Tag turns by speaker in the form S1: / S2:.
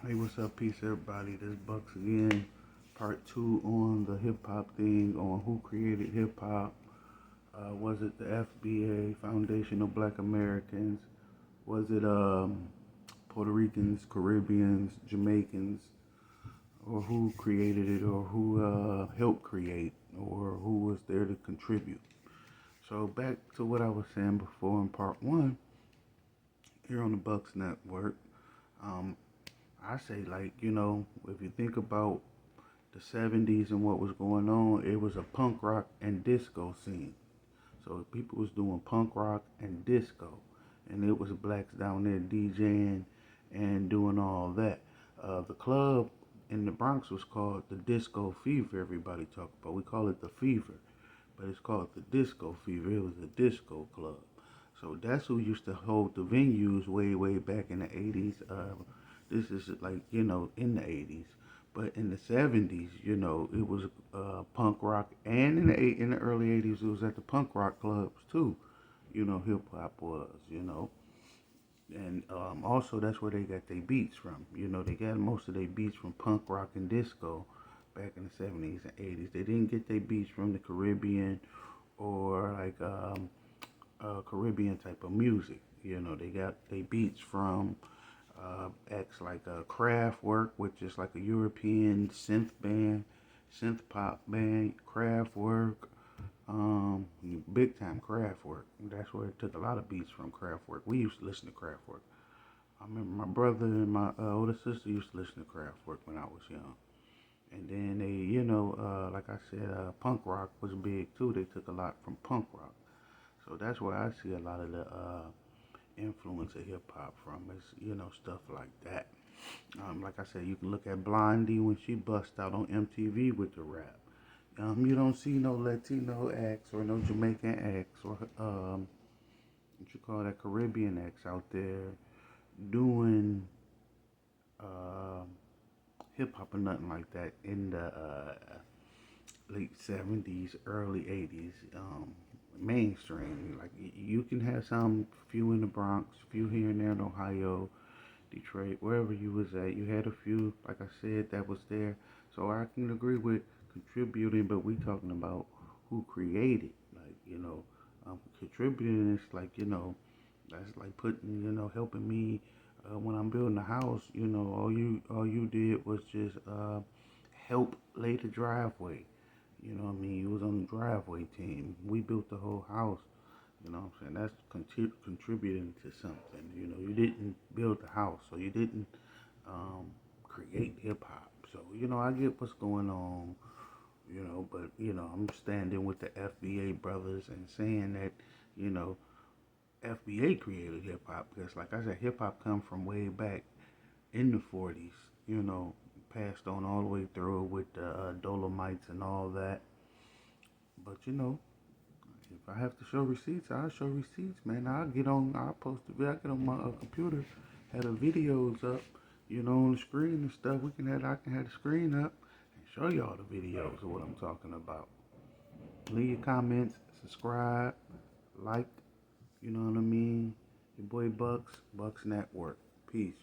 S1: Hey, what's up? Peace, everybody. This Bucks again. Part two on the hip hop thing, on who created hip hop. Was it the FBA, Foundation of Black Americans? Was it Puerto Ricans, Caribbeans, Jamaicans? Or who created it, or who helped create, or who was there to contribute? So, back to what I was saying before in part one, here on the Bucks Network. Um, I say, like, if you think about the 70s and what was going on, it was a punk rock and disco scene. So people was doing punk rock and disco, and it was blacks down there DJing and doing all that. The club in the Bronx was called the Disco Fever. Everybody talk about. We call it the Fever, but it's called the Disco Fever. It was a disco club. So that's who used to hold the venues way back in the 80s. This is like in the 80s, but in the 70s, it was punk rock, and in the early 80s, it was at the punk rock clubs too. Hip hop was, and also that's where they got their beats from. They got most of their beats from punk rock and disco back in the 70s and 80s. They didn't get their beats from the Caribbean or like Caribbean type of music. They got their beats from acts like Kraftwork, which is like a European synth pop band. Kraftwork, big time Kraftwork. That's where it took a lot of beats from. Kraftwork. We used to listen to Kraftwork. I remember my brother and my older sister used to listen to Kraftwork when I was young. And then they, like I said, punk rock was big too. They took a lot from punk rock. So that's where I see a lot of the influence of hip hop from, is stuff like that. Like I said, you can look at Blondie when she bust out on MTV with the rap. You don't see no Latino acts or no Jamaican acts or what you call that, Caribbean acts out there doing uh, hip hop or nothing like that in the late 70s, early 80s. Mainstream. Like you can have some few in the Bronx, few here and there in Ohio, Detroit, wherever you was at. You had a few, like I said, that was there. So I can agree with contributing, but we talking about who created. Like contributing is like that's like putting helping me when I'm building a house. All you did was just help lay the driveway. You know what I mean? You was on the driveway team. We built the whole house. You know what I'm saying? That's contributing to something. You didn't build the house, so you didn't create hip hop. So, I get what's going on, but, I'm standing with the FBA brothers and saying that, you know, FBA created hip hop because, like I said, hip hop come from way back in the 40s, passed on all the way through with the Dolomites and all that. But, if I have to show receipts, I'll show receipts, man. I'll post the video. I get on my computer, have the videos up, on the screen and stuff. I can have the screen up and show y'all the videos of what I'm talking about. Leave your comments, subscribe, like, you know what I mean? Your boy Bucks Network. Peace.